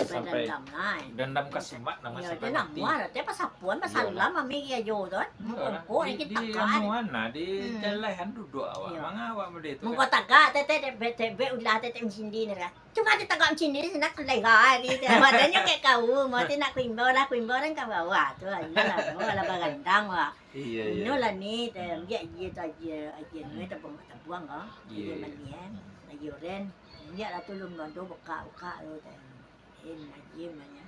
sampai dendam lah. dendam ke semak nama Ya, sampai dia nak mati. muat, dia pasapuan, pasalam, mami dia jodoh. Mengko Di ni kita di kan. anu mana di jalahan duduk awak. Ya. Manga awak mede itu Mengko tagak, tete ulah tete mencindi ni lah. Cuma dia tagak mencindi ni nak lega di. Badannya kayak kau, mau nak kuimbo kan kau bawa tu. Lah bagandang wah. Iya Ino lah ni, dia tu aja ni buang ah. Dia Iya. manian, lagi oren. Dia lah tulung londo buka tu. Aja nanya.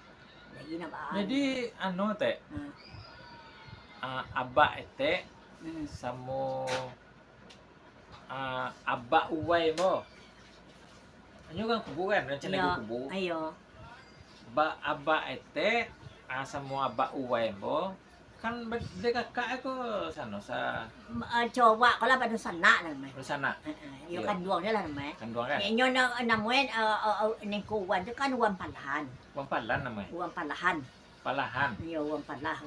Lagi nak bahan. Jadi anu teh abak ete samo abak uwai mo. Anyo kan kubu kan, rencana Ya, kubu. ayo. Abak ete samo abak uwai mo. Kan dia kakak aku sana sa Coba kalau pada sana lah mai. sana Yo Iya. kan duang dia lah mai. kanduang kan. Nyo namuin ning kuwan tu kan uang palahan. Wang palan namanya. Uang palahan. Palahan. Yo uang palahan.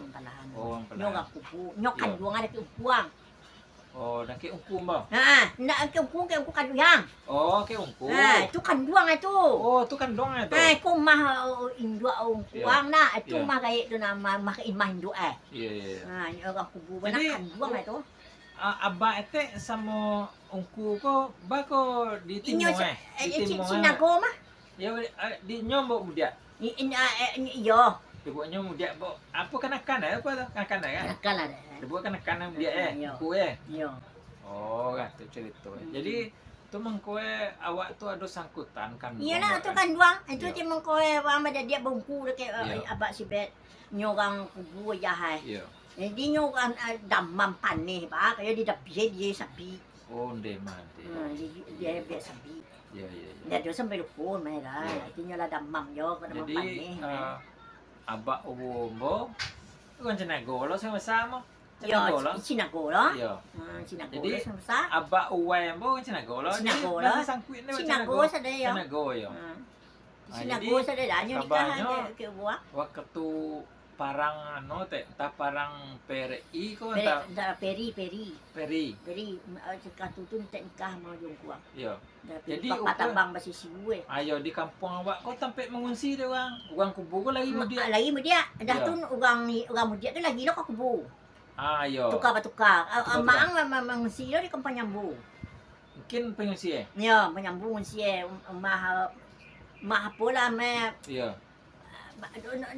Oh, uang Nyo palahan. gak kupu. Nyo kan Iya. duang ada ke uang. Oh, dah ke ungkum ba? Nak ke uang kan duyang. Oh, ke ungkum. Tu kan duang itu. Oh, tu kan dong itu. Ku mah indua uang na, tu Iya. mah gaya tu nama mah imah indua Iya, iya. Nyo gak kupu Jadi, kan duang itu. Abak ete sama ungku ko ba ko di timur di timur Sinago mah. ya di nyombo mudia Yo. di buat nyombo mudia bo apa kanakan apa tu kanakan kan Nakal ada. di buat kanakan mudia Iya. ungku Yo. oh tu cerita jadi tu mengkoe awak tu ada sangkutan kan Iyalah tu kan duang. Itu Iya. dia mengkoe wa dia bungku dekat Iya. abak sibet nyorang kubu jahai. iya Jadi nyorang damam panih ba kaya di dapi dia sapi. oh ndek mati Dia biasa sapi. iya iya Dia tu sampai lupa mai lah. Iya. Itu nyola damam yo kena jadi panih. abak umbo kan cenego lo sama-sama Yo, cenego lo sinago lo. iya Sinago Jadi, lo sama. Aba uwai mo sinago lo. Sinago lo. Sangkuit ni Sinago sada yo. Sinago yo. Sinago sada dah nyo kabarnya, nikahan ke buah. Waktu parang ano te, ta parang PRI ko ta Peri. peri. Jadi katutun tak nikah mau jong kuang. Yo. Jadi Jadi, patabang basi siwe. Ayo di kampung awak ko tampe mengungsi dia orang. Orang kubu ko lagi mo dia. Lagi mo dia. Dah Iya. tu orang mo dia tu lagi lo ka kubu. Ayo. Tukar batukar. Tukar-tukar. Maang mangsi lo di kampung nyambu. Mungkin pengungsi eh. Ya, menyambung si mah pula me Iya.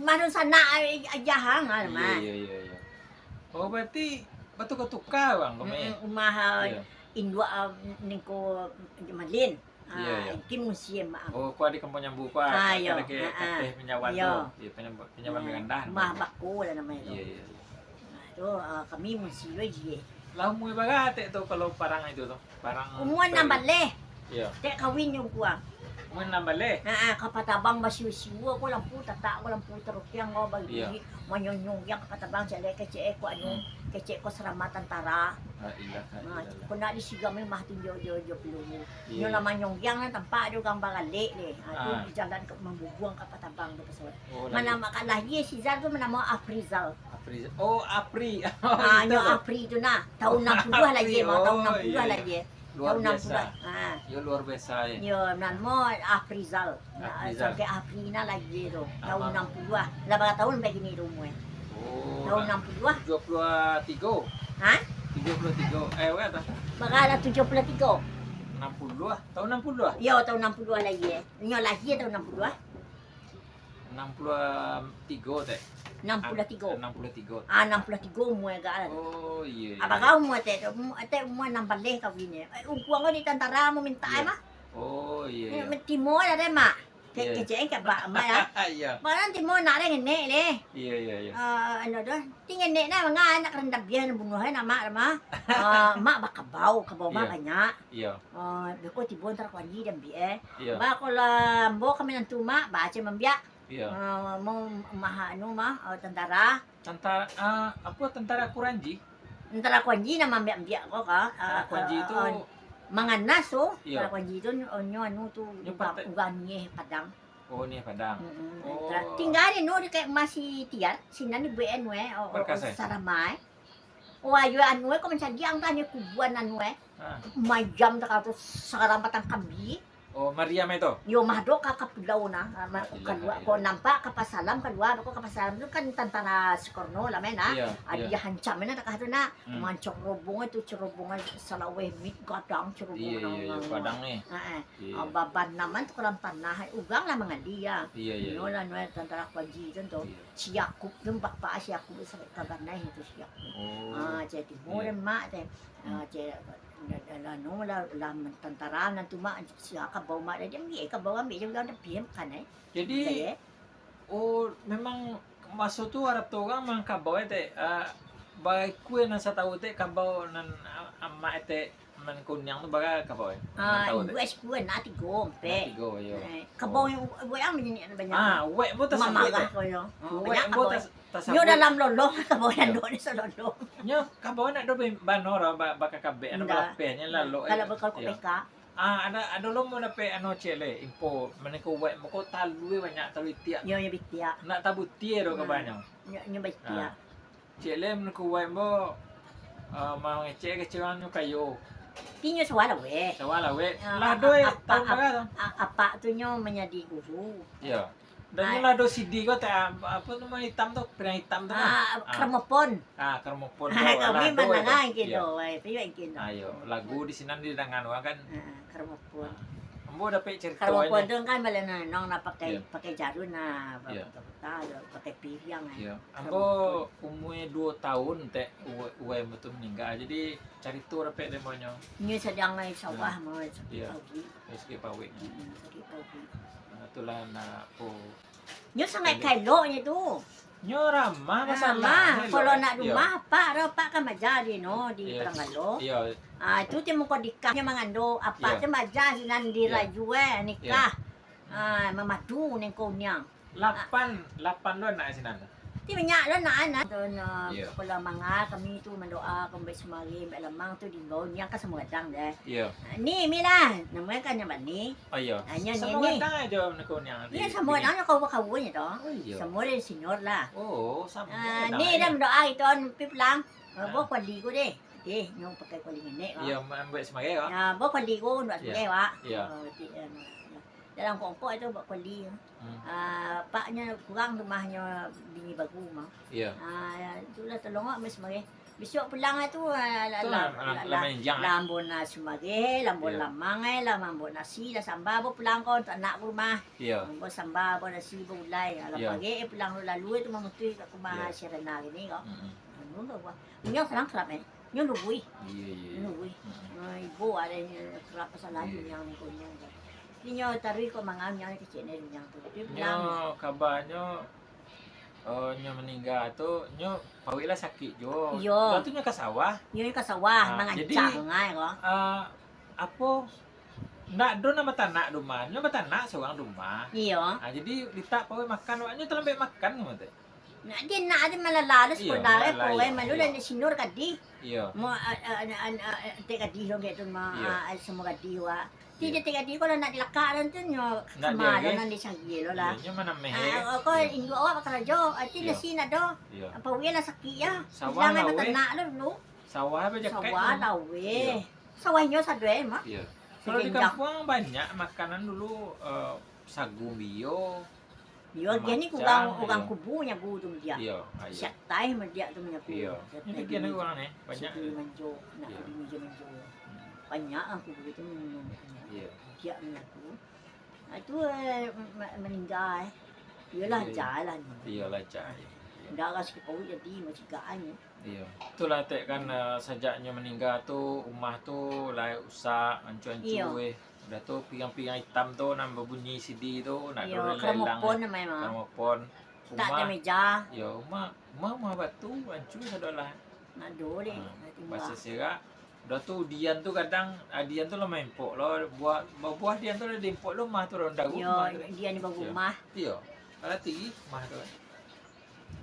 madon sana ajahang Iya mah. iya. Oh berarti batu-batuka bang kami. Umah Iya. indua ningko malin. Iya, iya. Kim musim maang. Oh, kuah di kampung nyambu kuah. Iya. Ada ke kateh penyawan Iya. tu. Iya, penyawan megandah. Mah bako lah namanya. Iya, iya. Tu kami musim je. Lah mui bagate tu kalau parang itu tu. Parang Umuan nambal leh. Iya. Tek kawin yung kuang. Mun nambal le. Kapatabang basiw-siwa ko lampu tata ko lampu terukyang ko bagi Iya. manyonyong yang kapatabang sa kece ko ano kece ko seramatan tara. Iya. Kung na di siga may mahatin jo pilumo. Iya. Yung naman yung yang tampa do kang bagali le. Ah. Ito jalan ka mambubuang kapatabang do pasawat. Oh, lagi. Manama kalahi si Zardo manama Aprizal. Apri. Oh, Apri. Nyo Apri to na. Taon ng puluh lagi mo, taon ng puluh iya. lagi. Luar Taon ng biasa. puluh. Yo luar biasa ya. Yun, nan mo, Aprizal. Aprizal. Sabi Aprina lagi ro. Ama. Taon ng puluh. Labaga taon ba giniro mo eh. Oh. Taon ng puluh. 23. Ha? 33. Weh ta. Baka na 73. 60 ah. Tahun 60 ah. Yo, taon ng puluh lagi eh. Nyo lagi taon ng puluh. 63 teh. 63. 63. 63 mo ga. Oh, iya. Abaga mo te mo nang baleh ka wini. Ungkuang ko di tantara mo minta Iya. ma. Oh, iya. Timo na re ma. Iya. Kece ka ba ma ya. Iya. Maran timo na re ngene le. Iya. Ano do? Tingin ne na mga anak rendabyan ng bunuhay na ma ma bakabaw kabaw ma Iya. kanya. Iya. Beko tibon tar kwandi dambi eh. Iya. Ba ko la mbo kami ng tuma ba che mambya. Iya. Mo maha ano ma tantara. Tentara apa tentara Kuranji? Tantara kwandi na mambya ko ka. Kuranji itu mga naso, Iya. para kwandi to ano to Yung patay. ugannya padang. oh ni Padang. Oh. Tinggalin no di kay masih tiar sinani buen we o Perkasa. saramay. O ayo anu we ko mansagi ang tanya kubuan anu we. Ah, Majam ta ka to sa karampatang kambi. Oh, Mariam itu. Yo mahdo ka pulau na. Kadua ko ilaha. nampak kapasalam kadua ko kapasalam tu kan tantana sekorno lah men Iya, Adi iya. hancam na kahto na. Hmm. Mancok robong itu cerobongan salaweh mit gadang Iya, cerobongan. iya, iya, Padang nih. Iya. Baban naman to kolam tanah ugang lah mga dia. Iya, iya. No lah no tantara kwaji tu. Iya. Si Yakub tu bakpa si Yakub sa kabanay itu si Yakub. Oh. Jadi mo mak teh. No la tentara nanti mak siapa bawa mak dia ambil bawa ambil je udah piem kan Jadi, oh memang masuk tu Arab tu orang mang kabau teh bagai kue nan tahu teh kabau nan amma teh man kunyang tu bagai kabau tahu teh. Gue sekolah nanti gompe. Tigo yo. Kabau yang gue am ini banyak. Wek mo ta Mama sabut. ko yo. Wek mo ta Yo sabut. dalam lolo kabau yang doon sa lolo. Nyo kabau nak do banora baka kabe ano Nda. balape nya lalo. Kalau bakal ko peka. Ada lo mo na pe ano chele info maniko wek mo ko talui banyak talui tiak. Yo yo bitia. Nak tabut tie do kabanyo. Yo bitia. Chele maniko wek mo mau ngecek kecewan nyo kayo. Tinyo sa wala we. Sawala wek. Ah, Lah do apa- tahu baga to. Apa tu nyo menjadi guru. Iya. Dan yung lado CD ko te apa naman hitam to, pinang hitam to. Kramopon. Kermopon Kami lado. mana Iya. gitu, piyo gitu. Ayo, lagu di sinan di dangan kan. Kramopon. Ambo dapat cerita Kramopon ini. tu kan bala na nong na pakai Iya. pakai jarum na Iya. pakai piring. Iya. Ambo umurnya 2 tahun teh uwe betul meninggal. Jadi cari tour dapat demonyo. Nyo sedang ay sawah mo sa Iya. pagi. Meski pawik. Sakit pagi. Itulah na po. Nyo sangat kailo niya tu. Nyo ramah Sama, kalau nak Iya. rumah apa kan majadi no di Iya. Perangalo. Iya. Itu ti mo ko dikah nya mangando apa Iya. ti majadi nan di Iya. rajue nikah. Mamadu ning ko niya. 8 lo na sinan. Ti banyak lah na ana. Doon Iya. kalau mga kami tu mendoa kembali semari lamang tu di bawah niya ka semua dang deh. Iya. Ni mila, namanya kan nya ni. Oh iya. Anya Sama ni. kadang aja nako niya. Ni semua dang kau kau nya to. Oh iya. Semua ni senior lah. Oh, sama. Ni dah mendoa itu pip lang. Bo kwali ko deh. Yung pakai kwali ngene. Iya, ambil sebagai kok. Bo kwali ko ndak sebagai wa. Iya. Dalam kongko itu buat kwali. Paknya kurang rumahnya bini bagu mah. Iya. Itulah tolong mas sebagai. Besok pulang itu Lamen jang. lambon na sumage, lambon Iya. lamangay, lambon nasi, la samba bo pulang ko anak ko rumah. Iya. Bo samba bo nasi bo ulay, ala Iya. pagi pulang lalu itu mamuti ka kumaha Iya. sira na gini ko. Mm-mm. Ano ba? Nyo sarang sarap eh. Nyo lubuy. Iya, iya. Lubuy. Mm-mm. Ibu ada yang sarap sa layo Iya. yang ko niya. Ninyo taruy ko mga niya kasi na niya to. Nyo kabarnya nyo meninggal tuh nyo pawilah sakit jo. Iya. Lalu nyo ke sawah. Yun yung kasawah, mga Jadi, tiyah nga ko. Apa nak do nama tanak rumah. Nyo batanak seorang rumah. Iyo. Jadi ditak pawe makan, nyo telah baik makan nggak teh? Na di malalalas ko Iya, dahil po malalaya. malulan ni sinur kadi. Iya. Mo te kadi ho geto Iya. sa mga diwa. Ti Iya. te kadi ko na dilakaran tu nyo Nak kamalo dia, na di sang gilo la. Nyo mana mehe. Ako ingo awa pakarajo ati Iya. na sina do. Iya. Pawiya na sakiya. Sawah Lang ay lawe. matana lo. Sawah apa jaket? Sawa lawe. Iya. Sawah nyo sa dwe ma. Iya. Kalau di Sige, kampung banyak makanan dulu sagu bio. Yo gani ko Macam, ugang iya. kubu nya budum dia. Iya, ayo. Siya tay man dia tu nya kubu. Iya. Ini kian aku orang nih banyak. Sige manjo na Iya. kadi manjo. Banyak ang kubu itu Iya. dia aku. Itu meninggal. Yalah Iya. jalan. Iya lancar. Ndak kasi ko jadi masih gaannya. Iya. Itulah teh kan sejaknya meninggal tuh rumah tuh lah usah Iya. ancu-ancu udah tuh piang-piang hitam tuh nambah bunyi CD tuh nak Yo dorong kramopon na may mga. Kramopon. Tak ada Rumah. meja. Ya rumah batu ancu sadolah. Na dole. Bahasa Serak. Udah tuh Dian tuh kadang Dian tuh lo main pok lo buah Dian tuh ada impok lo mah tuh ronda Yo rumah tuh. dia ni bagumah. Iya. Kalau tinggi mah tuh.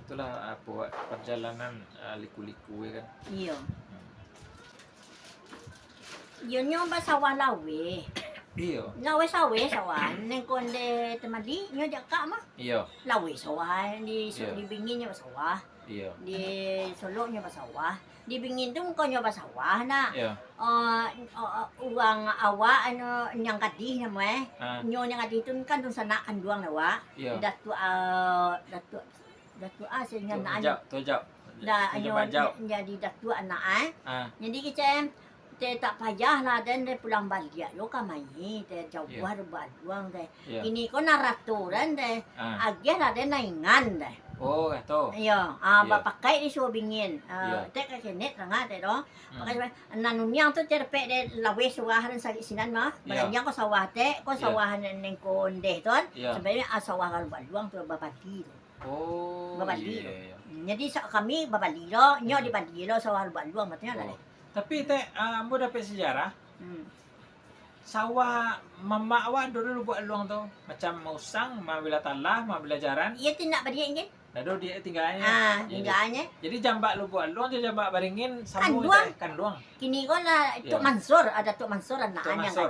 Itulah apa perjalanan liku-liku ya kan. Iyo. Yun yung ba sawa lawe. Iya. Lawe sawa. Neng konde temadi nyo dia ka mah. Iya. Lawe sawa di Iya. di bingin nyo sawa. Iya. Di Solo nyoba sawah, di Bingin tuh kau nyoba sawah na. Iya. Uang awak ano nyang kadih namanya. Ah, Nyo nyang kadih itu kan tuh sana kanduang nawa. iya. Datu sehingga na Tojau. da Tojau anyo bajau. jadi datu anak Ah, Jadi kita te tak payah lah dan de pulang balik yo kamai te jauh Iya. buat luang de. iya. Ini ko naraturan de. Ah. Agia lah de naingan de. Oh, itu. Iyo, Iya. pakai di subingin. Iya. Te ka kenet nga te do. Hmm. Pakai nanunyang tu terpe de lawe suwahan sa sinan ma. Iya. Balanya ko sawah te, ko Iya. sawahan ning ko ndeh ton. Iya. Sebenarnya asawahan buat luang tu babati. Oh, Babali. iya. Jadi kami babaliro, nyo di baliro sawahan buat luang matnya lah. Oh. Tapi teh, ambo dapat sejarah. Hmm. Sawah mama awak dulu buat luang tu. Macam mausang, mabila talah, mabila jaran. Iya tindak badi ingin. Nado dia tinggalnya. Jadi- Tinggalnya. Jadi jambak lu buat luang, dia jambak baringin sambung Kanduang. itu kanduang. Kini ko na Iya. Tuk Mansur, ada Tuk Mansur anak Tuk Mansur.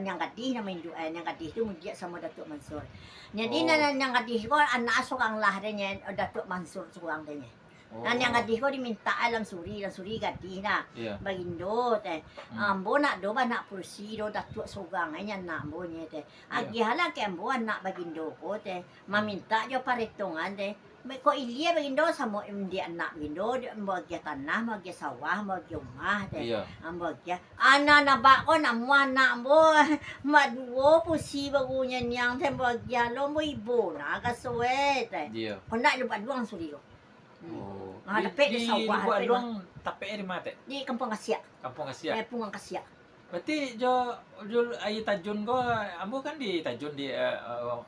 yang gadih nama Hindu yang gadih itu mudia sama Datuk Mansur. Jadi Oh. na yang gadih ko anak sukang lah denya Datuk Mansur sukang denya. Oh. Yang gadih ko diminta alam suri gadih na Iya. bagindo teh. Hmm. Ambo nak do ba nak pursi do Datuk sugang nya nak ambo nye teh. Agi hala ke ambo anak bagindo ko teh. Maminta jo paritungan teh. Ko ilia bagindo sama di anak bagindo mo agya tanah, mo agya sawah, mo agya rumah teh. Iya. Ambagya. Ana na ba ko na mo na mo. Maduo po si bagunya niyang tembagya lo mo ibo na kasuwet. Iya. Kung na lupa luang suri ko. Oh. Ah, dapet di sawah, buat dapet luang tapi di mate. Di Kampung Kasya. Kampung Asia. Pungang Kasya. Berarti jo ayi Tajun ko, ambo kan di Tajun di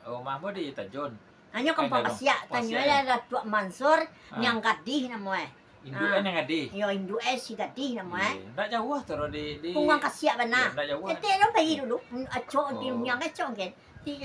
rumah ambo di Tajun. Anyo Kampung Kaya Kasya. Kampung Tanyo Kasya, la Datuk Mansur Ah. nyang gadih na mo Induk kan yang adi. Yo Hindu si gadih na mo Ndak jauh terus di Pungang Kasya ba na? Ndak jauh. Ete no bayi dulu. Aco di Oh. nyang aco gen. Ti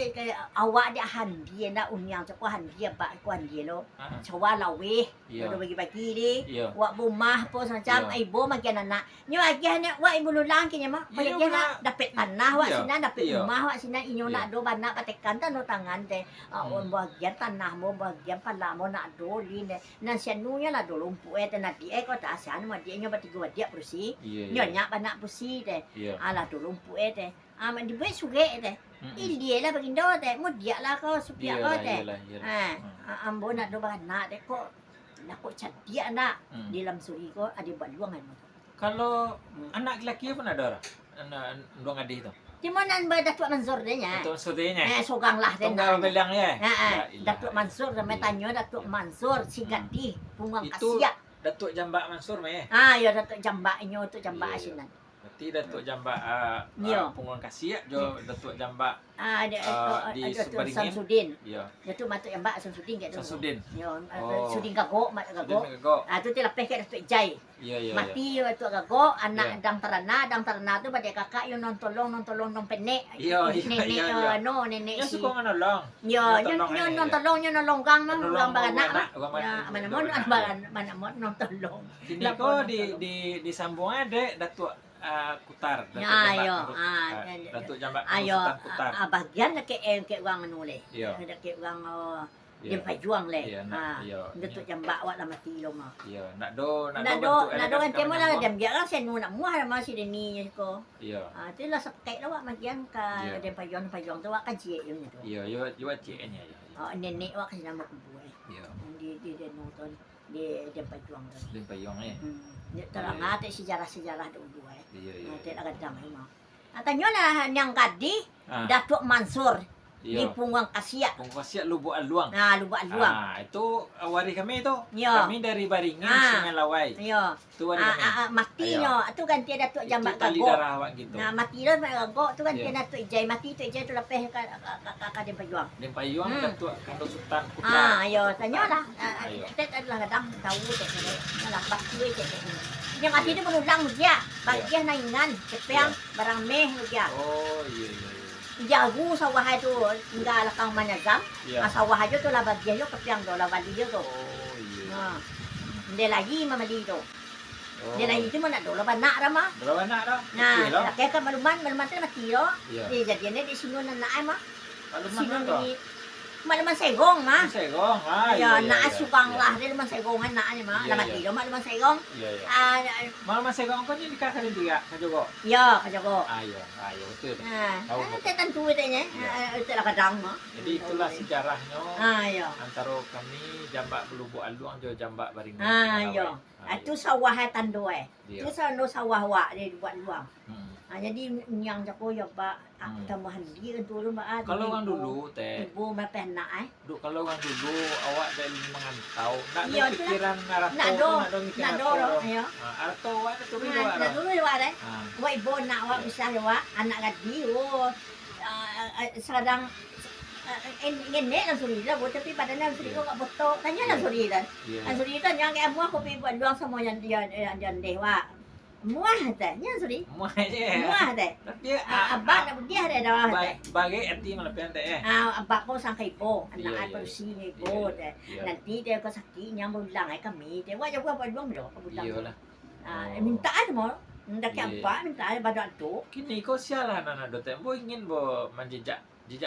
awak dia handi na unyang ko handi ba ko handi lo. Ah, Sawa lawe. Iya. Udah bagi-bagi di. Iya. Wak bumah po macam Iya. ay bo magyan na. Nyo agyan na wa ibu lulang kinya ma. Iya, Bagyan na wala. dapet tanah wa Iya. sina dapet Iya. rumah wa sina inyo na Iya. do ba na patekan ta no tangan te. On Hmm. bagyan tanah mo bagyan pala mo na do li ne. Nan siya nunya la do lumpu et na di ko ta siya mo di nyo batigo dia prusi. Iya. Nyo nya ba na pusi te. Iya. Ala do lumpu et te. Ama di be suge te. Ili la bagindo te. Mo dia la ko supya ko te. Ambo na do ba na te ko. Nako cadia na di dalam suri ko ada baluangan mo. Kalau anak laki pun ada orang. Anak dua adi itu. Di mana ba Datuk Mansur de nya? Untuk sutenya. Sogang lah de Tunggal na. belang ya. Datuk Mansur sama tanyo Datuk Mansur si gadih pungang Itu- Kasya. Datuk Jambak Mansur meh. Ya Datuk Jambak inyo tu Jambak Iya. asinan. Berarti Datuk Jambak Iya. Punguan Kasih jo Datuk Jambak Ada di Datuk Subaringin. Samsudin. iya Datuk Matuk Jambak Samsudin ke tu. Samsudin. Yo Oh. Sudin gago mat Sudin gago. Megagok. Tu tilapeh ke Datuk Jai. Iya iya iya. Mati yo tu gago Iya. anak dang tarana tu pada kakak yo non tolong non penek. Iya, iya, Nenek iya, iya. no nenek Yang si. suka menolong. Yo, Tolong nyo ini, non ya. tolong nyo nolonggang mah Menolong ulang baganak anak, mah. ulang Ya, anak, mana ulang mon anak. bagan mana mon non tolong. Sini Lapor ko non di tolong. disambung ada Datuk Kutar. Datuk Ya, Jambak. ayo. Datuk Jambak Ayo, Sultan Kutar. bagian na ke uang nule. Iya. Ada ke uang Iya. yang pajuang le. Iya, Ha. iya. Datuk jambak awak lah mati lo mah. Iya, nak do Nak do kan kemo lah dem dia kan saya nak muah masih deni ko. Iya. Tu lah sakai lah awak magian ka Iya. dem pajuang tu awak kan cie yo tu. Iya, yo yo ceknya ya. Nenek awak kasi nama kubuai. Iya. Di nonton di dem pajuang tu. Limpayong ya. Terang ate sejarah-sejarah do buai. Iya, iya. Ate agak damai mah. Atanyo lah yang kadi Ah, Datuk Mansur di iya. Punguang Kasya. Pengkuasiat Lubuk Aluang. Nah, luang. Itu wari kami itu. Yo. Kami dari Baringin, Ah. Sungai Lawai. Yo. Itu wari kami. Mati Ayo. nyo. Itu kan dia Datuk Itu Jambak tali Gago. darah awak gitu. Nah, mati lo Gago. Itu kan Iya. dia Datuk Ijai. Mati tu Ijai tu lepeh ka dia pejuang. Limpayong Datuk Kandung Sultan Kutar. Ayo, tanya lah. Ayo. Kita adalah kadang tahu tu. Lah pasti je. Yang mati tu menulang dia. Bagian naingan, kepiang, barang meh dia. Oh, iya iya. Jagu sawah itu enggak lakang managam. Iya. Sawah aja tu lah bagian yo kepiang do lah bali yo tu. Oh, iya. Ha. Dia lagi mama di tu. Oh. Dia lagi tu mana do lah banak ramah. Berapa anak dah? Nah, Okey lah. kaya kan maluman tu mati yo. Iya. Dia jadinya di sini nak mah. Lalu Sino mana tu? ni Malaman segong mah. Segong. Ah, Ya, iya, na iya, subang iya. lah dia malaman segongan na ni mah. Iya, Lamat iya. tiro malaman segong. Iya, iya. Ah, Malaman segong ko niya nikah ka rin tiga, kajogo. ya kajago. Ayo, betul. Ah, Tahu betul. tetan tuwi tanya. Itu lah kadang mah. Jadi itulah sejarahnya Ah, ya. antara kami Jambak Belubu Aluang jo Jambak Baringin. Ah, ya. Itu sawah tandu Iya. Itu sano sawah wa dia buat luang. Hmm. Jadi yang jako ya Pak, tambahan dia kan turun Pak. Kalau kan dulu teh, Ibu mepena kalau kan dulu awak dari mengantau, nak Iya, ada pikiran arato, nak do, mikir nak do arato. ayo. Arato awak ada turun Nah, awak. dulu ya deh. Ah, Wa ibu nak wa bisa ya wa anak gadi sedang ini lang surila bo tapi pada lang surila ka boto kanya lang surila. iya. Ang surila yang kayak mua ko pi buat luang semua yang dewa. Muah teh, nya suri. Muah aja. Muah teh. Tapi Abah na dia ada dah teh. bagai eti malapian teh. Abah ko sang kay po, Iya, anak iya, ay si ni po teh. Iya. Nanti dia ko sakit nya mo lang ay kami. Teh wa jago pa luang lo, kabulang. Iya lah. Mintaan mo. Ndak Iya. apa mintaan bado ato. Kini kau sialah anak dote. Bo ingin bo menjejak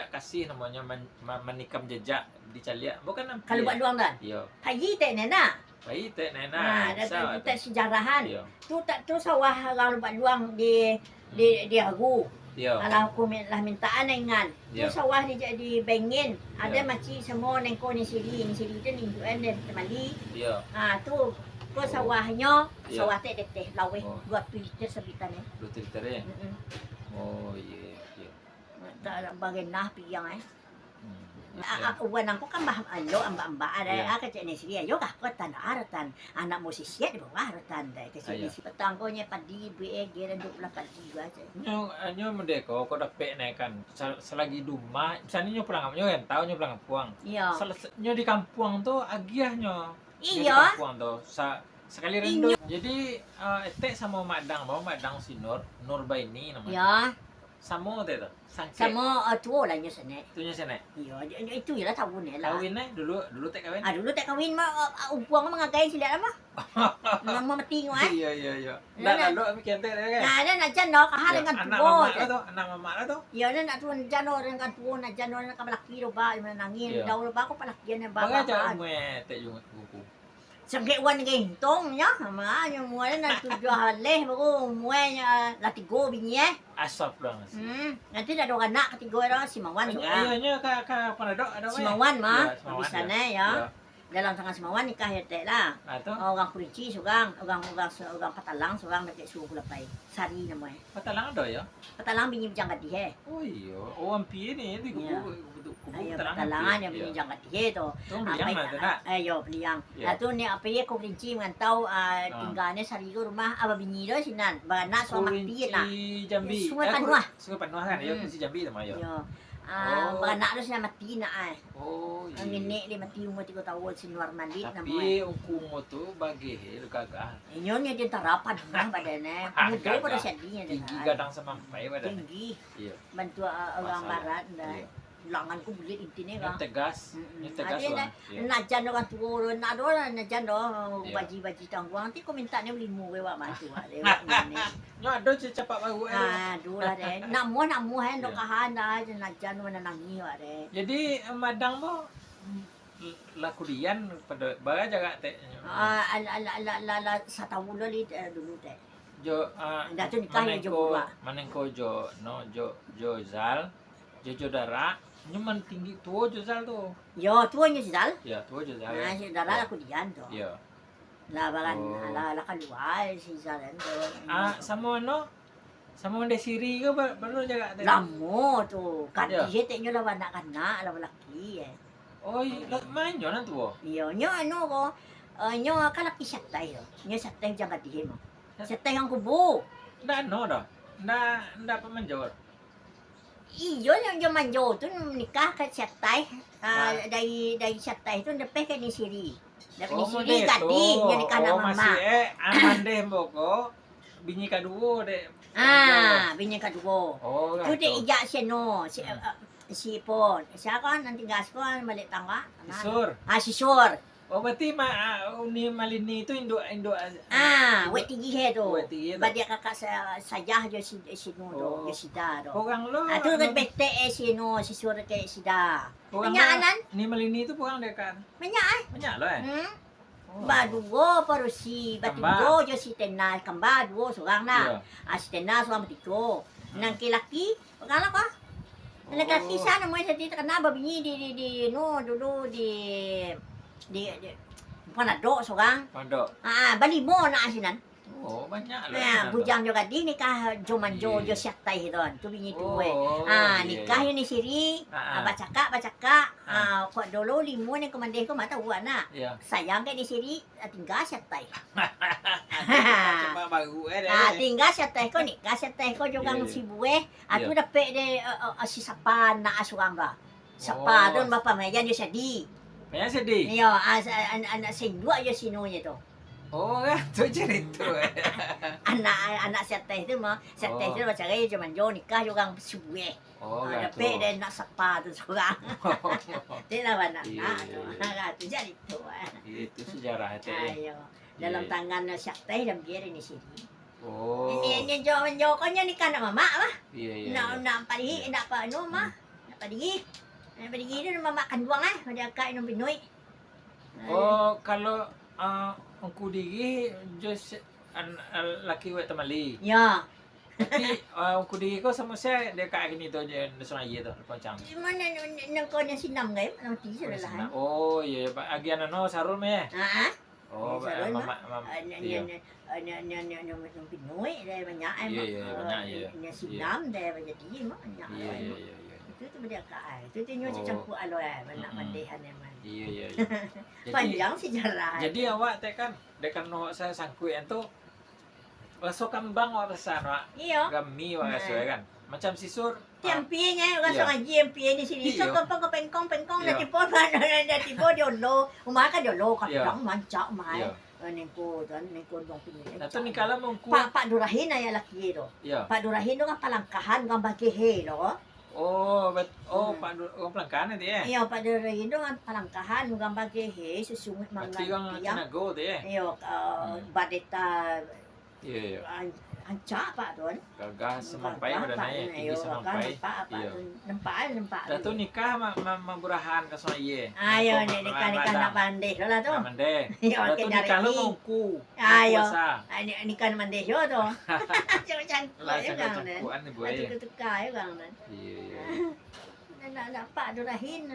kasih namanya menikam jejak di Caliak. Bukan nampi. Kalau buat luang dan. Iya. Haji teh nena. Baik teh Nah, nena. ada sejarahan. Iya. Tu sawah orang buat luang di Hagu. Iya. Alah aku lah mintaan ingan. Tu Iya. sawah di Bengin. Ada Iya. maci semua nengko ni siri tu ni temali. Iya. Tu sawahnya Iya. sawah teh lawe Oh. buat Twitter sebitan ni. Lu tere. Oh iya. Iya. Tak bagian nah piang Iya. Uwan ako kan alo amba ada Iya. ka ni siya yo ka ko tan aratan anak mo si siya di bawah aratan dai kasi Iya. si petang ko nya padi be geran 20 padi aja. Nyo mendeko kau dapet naik kan selagi rumah misalnya nyo pulang nyo kan tahu nyo pulang kampung Iya. nyo di kampung tuh agiahnya di Iya. kampung tuh sekali rindu jadi etek sama Madang bawa Madang si Nur Baini namanya Ya, sama teh tuh sangke sama tuo lah nya sene. itunya sana Iya, itu ya tahun ni lah. kawin dulu teh kawin Dulu tak kawin mah upuang mah ngagay sila mah. Mama mati ngo iya nah lalu mikir teh kan Nah, na jan no kahalan kan anak tuo. mama lah tuh anak mama lah tuh Ya na tuon jan no ren kan tuo na jan no na kamalaki ro ba nangin Iya. daw ba ko palakyan na ba. bagai aja umwe teh yung buku Sangke wan gintong nya, mga yung mga na tudyo haleh, bago umuwi niya latigo binye. asap dong Nanti na do na katigo ra si Mawan so. iya nya ka panadok ada Si Mawan ma, Iya, si Mawan, bisa iya. na ya. Dalam tengah si Mawan nikah hete lah. atau Orang kurinci sugang, orang patalang sugang nagke sugo lapay. Sari na mo eh. patalang ada ya Patalang binyi bijang kadihe. oh iya oh ampie nih di Iya. kubu Ayo patalang patalangan yang binyi bijang kadihe to. tuh beliang lah tuh nak Ayo beliang. Iya. Ato ni apaye ko kurinci mantau tinggane sari ko rumah aba binyi do sinan. Ba na so makti na. Kurinci Jambi Sungai Panuah. Sungai Panuah kan ya Hmm. Kurinci Jambi sama ya Yo. Oh. Mga anak sila mati na ay. oh Ang iya nini di mati mo tiko tawod si Nuar Mandit na mo. tapi ungkumo tuh bagi gagah Inyo niya din tarapan na badane. Mudo ko na siya din tinggi niya. gadang sama pai pada Tinggi. iya Bantu orang Masalah. barat na. Iya. Langan ko bulit intine yang ka. tegas yang tegas Adi na bang iya nadyan no kan tuwo na do na dyan do Iya. baji tangguang ti ko minta niya limu we wa man tuwa de. nyo ada cepat bahu Dula de. Namo hen do Iya. kahana na dyan no na nangi wa de. jadi madang mo lakudian pada baga jaga teh Sa tawulo li dulu de. jo Dato nikah ya jo buka. manengko jo no jo zal jo dara nyaman tinggi tuo jo zal tuh Yo, tuwa niyo si Dal. ya tuo jo zal Si Dal ako diyan to. iya Labakan, Oh. kaluwal si Dal. sama no sama Desiri ke baru jaga teh Lamo to. Iya. Kadije te nyo lawan na kana, lawan laki eh. oh main jo na tuo Yo, nyo ano ko, nyo kalaki satay yo. Nyo satay dyan kadije mo. Satay ang kubo. nda no dah nda pemanjor Iyo, yung manjo to, nikah ka satay. Ah. Dari satay to, nape ka ni Siri. Dapat ni oh Siri gadi, nyo nikah na mama. masih aman deh mboko binyi kaduo deh Binyang kadugo. oh Kude gitu iya siya no, si Pon. Siya ko, nanti gas ko, maliit ang ka. sur Si Sur. Oh, berarti Uni Malini itu induk wet tinggi he tu. Wet tinggi tu. Badia kakak sajah jo si nu tu, Oh. jo sida tu. orang lo. Tu kan bete si nu si sur ke sida. Orang Menyaanan, Uni Malini itu orang dekat. menyaa. Banyak lo Oh. Ba duo parusi, batigo jo si tenal kamba duo seorang na. Iya. Si tenal seorang batigo. Nang laki, ngala ka? Nang laki sana mo sa dito kana babinyi di no dulu di panado seorang. Pondok. Balimo na asinan. Oh, banyak lo. Nah, bujang juga di nikah jomanjo jo siatai hidon. Tu binyi tu nikah iya. yun ni siri. Ah, ah. Bacaka. Kok dulu limo ni komande ko mata uwa na. Iya. Sayang kay ni siri tinggal siatai. Cuma baru Tinggal siatai ko nikah siatai ko juga Iya, iya. si buwe. Atu Iya. dapat de si sapa na asuang ba. Sapa Oh. don bapa mejan jo sedi. Banyak sedih. Niyo anak sindua jo sinunya tu. Oh, kan tu cerita. Anak siatai tu mah siatai tu macam gaya cuma jo nikah juga si buwe. Oh, kan tu. Dapat de nak sapa tu seorang. Dia lah anak Iya, tu. iya, Tu jadi tu. Itu sejarah itu. Ayo. Dalam Iya. tangan siatai dan biar ini sini. Oh. Ini jo konya nikah nak mama lah. Iya. Nak padi nak apa no mah. Nak padi. Nak padi tu mama kanduang dia kak ino binoi. Oh, kalau ongku diri just laki wet tamali. Ya. Tapi ongku diri ko sama saya dia kat gini tu je nasong aye tu pancang. Mana nang ko nya sinam gay, nang ti sa lahan. Oh, iya, agian ano sarul me. Ha? Oh, Sarul mama. Iya. Nang binoi dia banyak Iya, banyak, iya. Nya sinam dia jadi mah banyak. Iya. Itu dia kak. Itu nyo campur aloy mana mandehan man. Iya. Panjang sejarah. Jadi awak teh kan dekan no saya sangkui itu raso kambang awak rasa no Iya. gami awak rasa kan. Macam sisur. Tiampinya orang Iya. sangat tiampi di sini. Iya. So kau pengkong Iya. nanti pun nanti pun diolo. Umaka diolo Iya. kadang mancak mai. Iya. Nengko dong pinggir. Nah, tu ni kala mongku. Pak Durahin ay laki itu. Iya. Pak Durahin itu kan palangkahan kan bagi helo. Oh, Pak orang pelangkan itu ya. Iya Pak Durahin itu kan palangkahan kan bagi he susungit Berarti orang mangan tiang. Cinago tu ya. Iya badeta Iya. ancak Pak Don. Gagah semampai pada naik, tinggi semampai. Iya. Nampak. Dah tu nikah maburahan ka soal ye. Ayo nih nikah nak pandai lah tu. Mande. Iya, Dah tu kita nikah lu dari- mongku. Ayo. Puasa. Nikah mandai tu. Macam Lah ya cakap kan. campuran ni boy. Itu tukar ya kan. Iya. Nak Pak Durahin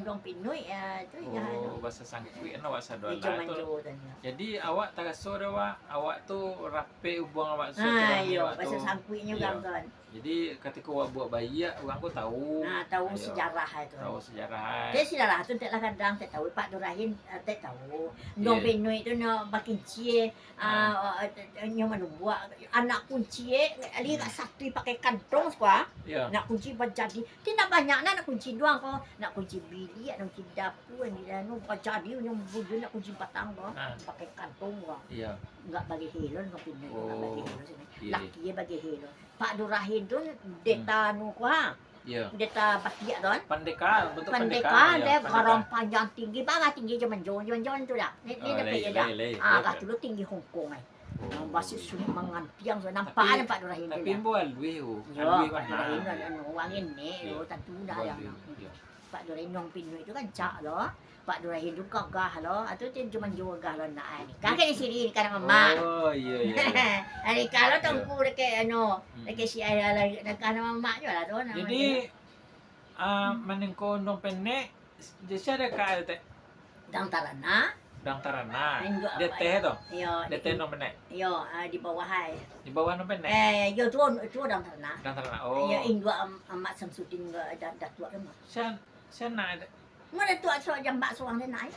dong pinoi tu ya. Oh, bahasa sangkui ana awak sadar Itu lah tu. manjo tanya. Jadi awak tak rasa dah awak tu rapi hubung awak Ayo, awak bahasa tu. sangkuinya Iya. kan. Jadi ketika awak buat bayi orang pun tahu. Nah, tahu Ayo. sejarah itu. Tahu sejarah. Dia silalah tu tak lah kadang tak tahu Pak Durahin tak tahu. Dong Yeah. pinoi tu no bakin cie nyo manu buat anak kunci ali kat satu pakai kantong semua. Ya. Nak kunci berjadi. Dia nak banyak nak kunci doang kau. Nak kunci bilik, nak kunci dapur ni dah nu berjadi yang budu nak kunci patang kau. Ah. Pakai kantong kau. Iya. Enggak bagi helon kau pindah enggak Oh. bagi helon sini. Iya. Laki dia bagi helon. Pak Durahin tu deta nu kau. Iya. Deta bakiak tu. Pandeka, bentuk pandeka. Pendeka ya, dia pandeka. garang panjang tinggi banget tinggi zaman John tu dah. Ni Oh, dapat ya dah. lei. Kat dulu tinggi Hong Kong Oh. Basi sunyi mangantiang so nampak Tapi- ada Pak Durahin tu. Tapi buat lui Ya, Alwi Pak Durahin mana? anu wangin ni, Ya. tentu dah Buat yang. lui, ya. Pak Durahin yang pinoi itu kan cak lo. Pak Durahin tu gagah lo. Atau dia cuma jual gagah lo nak ni. Kakek di sini ni kan mama. Oh, iya iya. Hari kalau tunggu dekat anu, Hmm. dekat si ayah lagi dekat nama mak je lah tu. nama Jadi dia. menengko nong pendek jadi ada ka teh Dang tarana. dang tarana. Minggu apa? Dia teh tu. Yo, Dia teh nong pendek. yo di bawah hai. Di bawah nong pendek. Yo tu dang tarana. Dang tarana. Oh. Ya indua amat Samsudin dah tua kan. Saya nak Mana tua so jambak suang dia naik.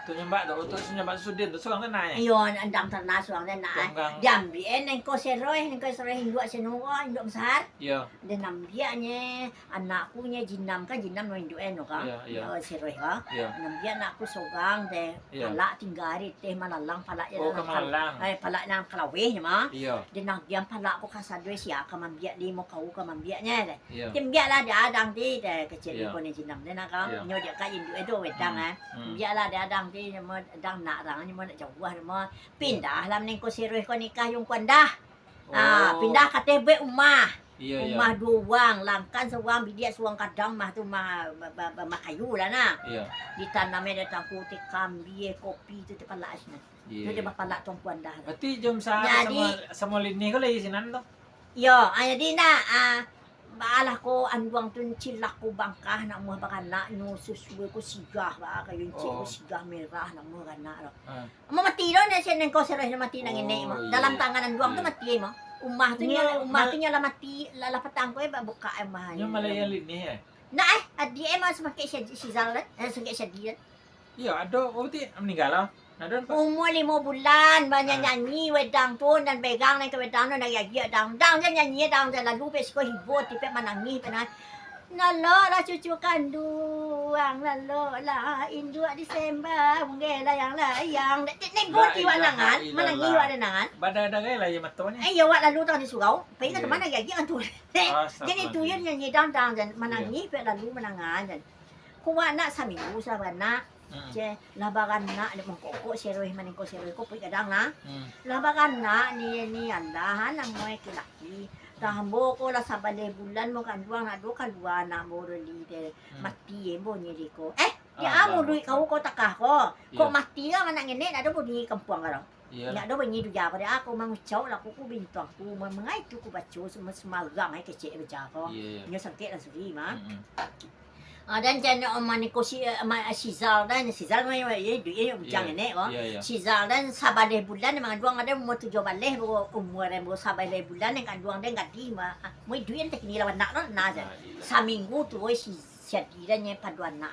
tu nyembak tu untuk nyembak sudin tu seorang tu naik. Yo dang tarana suang dia naik. Tonggang. Jambi nengko seroi indua senua indua besar. Ya. Dia nambianya anakku nya jinam kan jinam no induk eno kan. Iya, iya. Seroi kan. Ya. Nambia anakku sogang deh. Iya. Palak tinggal teh malalang palak ya. Oh, kemalang. Palak nang kalaweh mah. Iya. Dia nak diam palak ko kasadwe siya kamambiak limo kau kamambiaknya deh. Iya. Timbiak lah dia adang di deh kecil Iya. ko ni jinam dia nak kan. Iya. Nyo dia induk itu wedang biarlah dia adang dia mau adang nak rang ni mau nak jauh mau pindah lah mending ko siroy ko nikah yung kuandah pindah ke TB rumah rumah dua uang langkan seuang bidia suang kadang mah tu mah kayu lah na ditanamnya datang putih kambi kopi tu tepalas na tu dia bapalak tuang kuandah berarti jom sama lini ko lagi sinan to yo jadi na baalah ko anduang tun cilak ko bangkah nak mo bakana no susuwe ko sigah ba kayo ko sigah merah nak mo kana ro mati ro na siya nang ko sero na mati nang ini mo dalam tangan anduang tu mati mo umah tu nya la mati lalapatang ko buka umah yung malaya lini na adi mo semakai si Zalat semakai siya dia iya ado berarti meninggal nadon pa umur 5 bulan banyak nyanyi wedang tu dan pegang nang ke wedang no nagagi dang dia nyanyi dang lalu pesko hibur tipe manangi pena nalo lah cucu kandung nalo lah induk Desember ngela yang layang nek boti wanangan manangi wanangan badadagay la yung mato ni ayo wak lalu tang di surau pe ka mana gagi antu jadi tu yang nyanyi dang dan manangi pe lalu manangan dan kuwa nak saminggu sabana je labaran na ni mongkoko seroy maning ko seroy ko puy kadang na labaran na ni andahan ang moy kilaki tahambo ko la sabale bulan mo kanduang na do kalwa na mo reli de mati mo ni ko di amo duit kau ko takah ko mati ka man ngene na do ni kampung karo ya do banyi du ja ko de ako mangucau la ko bintang ku mangai tu ku bacu semagang ai kecek beja ko nyo sangke la suri ma dan jangan omani ko si Zal dan Zal mo yung bujang ini ko Zal dan sabale bulan mga duang ada mo tujo baleh ko umur mo sabale bulan yang kanduang den gadi ma mo duyen tek ni lawan nak no na sa minggu tu si dan nya paduan na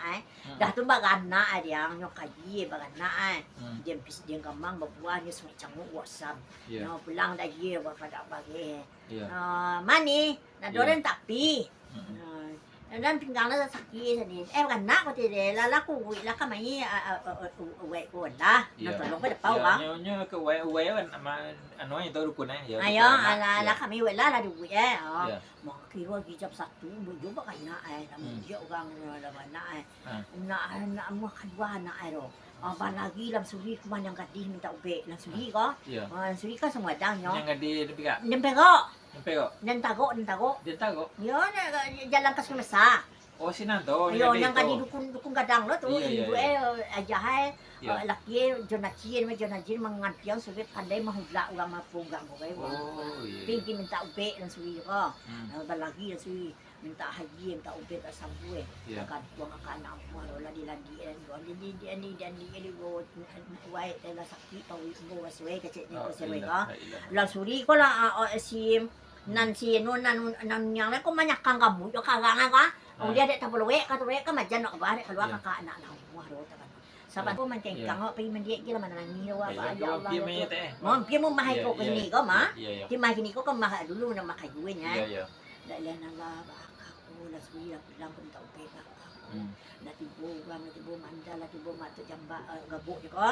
dah tu bagana yang nyo kaji bagana dem pis dem kamang babuah nya semai cangu WhatsApp no pulang dah ye pada bagi mani na doren tapi dan pinggang na sakit ni kan nak ko tide la ku la ka mai uwe ko la no to lo ko pau ba nyo ko uwe kan ano ito rukun ayo ala kami uwe la du mo kiro gijap satu mo ba kana na mo dia orang la na mo kadwa na ro lagi lam suri kuman yang gadih minta ube lam suri ko suri ka semua dang nyo yang gadih depiga Nempego. Nentago. Yo na jalan kas masa. Oh sinanto. Yo nang kadi dukun gadang lo tu ibu ajahay laki jonacien mangantiang sulit pandai mahudla ulang mapugang ko kay. Pingi minta ube lang suwi ko. Balagi lang suwi minta haji minta ube ka sambu kan tuang ka na mo la dilandi di go wai la sakit pa wi go waswe ka ni ko sewe ka. La suri ko la si nansi nan yang ko manyak kang kamu yo kagangan ka. Dia dek tabulwe ka majan no ba dek kalwa ka anak na mo ro ta kan. Saban ko man kang pa man dia gila man nang niwa ba ya Allah. Mo mo mahay ko kini ko ma. Di mahay kini ko maha dulu na makayuin ya. Dala na la ba ka la suri la bilang ko ta upe ka. Natibo mandala tibo matu jamba gabo ko.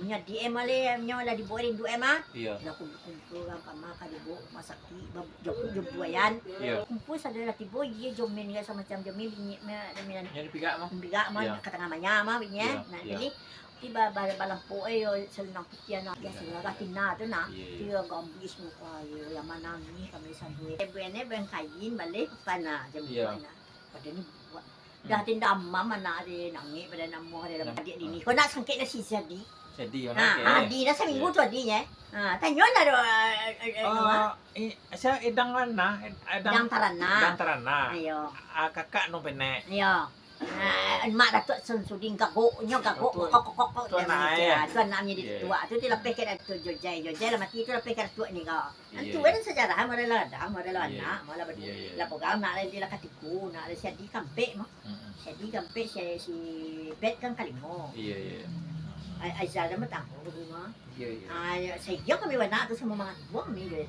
Nya DM ale nya la dibo rin du ema. La kumpul ka maka dibo masaki job buayan. Kumpul sa dala tibo ye jomen ga sama macam jomen minan. Nya dipiga mo. Biga mo katanga manya ma binya. Na dili tiba balang po selenang pitian na ya sila katina to na tiga gambis mo ka yo manang ni kami sa duwe. Bene ben kayin balik pana jam na. Pada ni dah tinda mama na rin nangi pada namo rin lang dia dini ko na sangkit na si Sadi di na sa minggu tu di nya tanyo na do sa idangan na dang tarana ayo kakak no pene ayo mak datuk suding gago kok tuan namanya di tua tu dia lepek ke tu jojai lah mati tu lepek ke tu ni ka tu kan sejarah model anak malah berdua la pogang nak dia katiku nak dia di kampe mah di kampe si bet kan kalimo ai sada matang ko ma ai saya kami wana tu sama mga buang ni do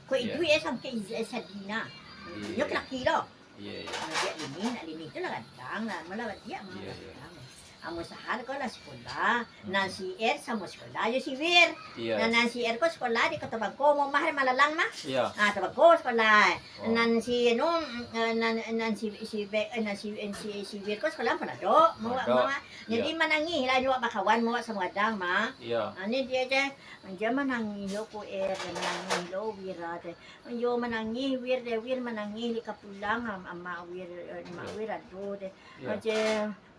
ko itu sampai sadina yo kira dia ini tu lah kadang lah malah dia amo sahar ko la sekolah. Nan si Er sama sekolah yo si Wir. Iya. Nan si Er ko sekolah di Kota Bangko mo mahal malalang mah. Iya. Kota Bangko sekolah. Oh. Nan si nan si Wir ko sekolah Manado. Manado. Jadi manangi lah juga bakawan mo sa mga dang ma. Iya. Ani dia je dia manangi lo ko manangi lo wira de. Yo manangi wir manangi li kapulang ama wir ado de. Iya. Aje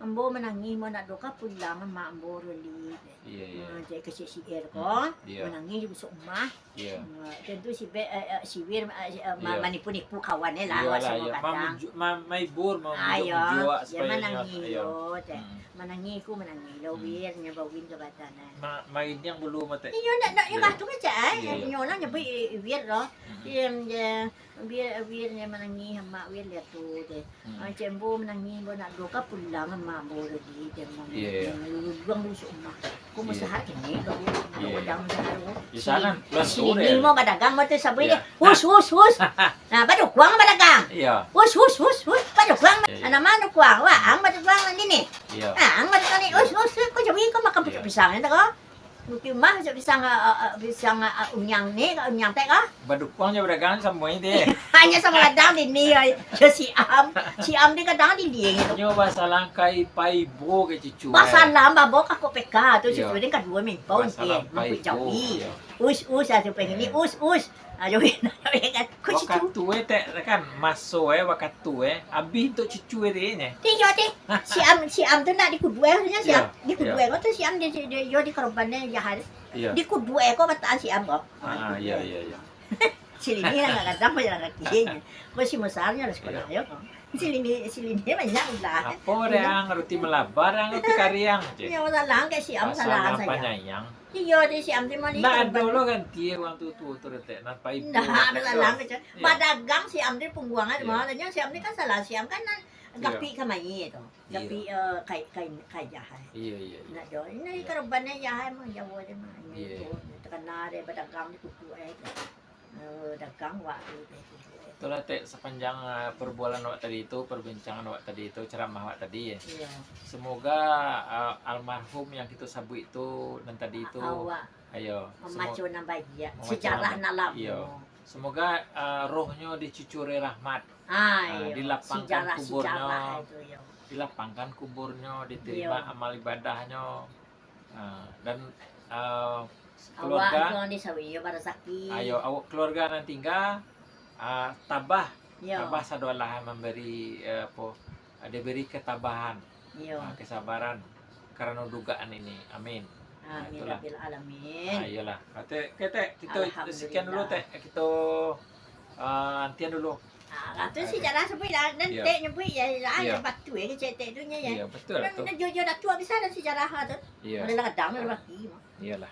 ambo manangi mo na do kapulang ama ambo roli de. Iya, iya. Aje kasi si ko Iya. manangi di sa umah. Iya. Tentu si wir Iya. manipunipu kawan nila Iya wa sa lah, mga iya. kadang. May bur, Ayo, jiwa ya manangi Ayo. lo de. Hmm. Manangi ko manangi lo wir nya bawin ka batanan. Main yang belum mate. Iyo na yung gato ka siya Iya, iya. Iyo lang niya po iwir no. Wir niya manangi hama wir liya to de. Ang tiyembo manangi mo na do ka pulang hama mo di de mo. Iya. Luang luso ma. Kumo Iya. sa hati ni do Iya. dang sa haro. Di sana plus Silingin mo madagang mo to sabi Iya. de. Hus hus hus. Na badukwang madagang. Iya. Hus hus hus hus badukwang. Iya. Ana man kwang wa ang badukwang ni. Iya. Ang badukwang ni hus hus ko sabi ko makapisang ito ko. Mungkin mah bisa unyang ni, unyang teh kah? Badukwangnya berdagang sama ini. Hanya sama kadang di ni, si Am di kadang di dia gitu. Nyo bahasa langkai pai bo ke cucu. Bahasa lama bawa aku PK tu si Iya. tu kan dua minggu Bahasa ni, langkai mampu jauh. Iya. Us aja pengen ni us. Aja kan, ku si tu. Wakatue teh kan maso wakatue abi untuk cucu ini. Tiga ti, si Am tu nak di kedua nya si Iya. di kedua ko tu si Am di yo di korbannya jahat. Iya. Di kedua ko bataan si Am ko. Ah, iya iya iya. Silini lang kadang pa lang nakikinig. Kung si Musarnya harus sekolah yun. Silini banyak lah. Apa yang roti melabar yang roti kariang. Yung lang kay si Am salahan Bahasa saya. panyayang. Iyo di si Am di mali. Nah, dulu kan dia waktu tu rete nan pai bo. Nah, lang kay Iya. Madagang si Am di pungguangan Iya. mo. Danyan si Am di kan salah si Am kan gapi ka mai ito. Iya. Gapi kay jahay. Iya iya. Na do, ini karuban na jahay mo jawo di mo. Iya. Tekan na de madagang di kuku dagang wa Itulah teh sepanjang perbualan awak tadi itu, perbincangan awak tadi itu, ceramah awak tadi ya. Iya. Semoga almarhum yang kita sabut itu dan tadi itu, Awak ayo, memacu ng bayi. Memacu Sejarah ng- na labo. Iya. Semoga rohnya dicucuri rahmat, Ay, dilapangkan sejarah kuburnya. itu yun. dilapangkan kuburnya, diterima Iya. amal ibadahnya, dan Awak keluarga, ang di sawi yo para sakit. ayo awak keluarga nanti tinggal tabah, Yo. tabah sadolah memberi diberi ketabahan, Yo. kesabaran karena dugaan ini, amin. Amin itulah. rabbil Ah, alamin. iyalah. Kita Alhamdulillah. sekian dulu teh, kita antian dulu. Itu sejarah sabi lang Iya. nanti nyebut ya Iya. batu ya kecete itu nya ya. Iya betul Dan tuh. jujur dah tua bisa dan sejarah tu. Iya, Ada lah kadang lagi. iyalah.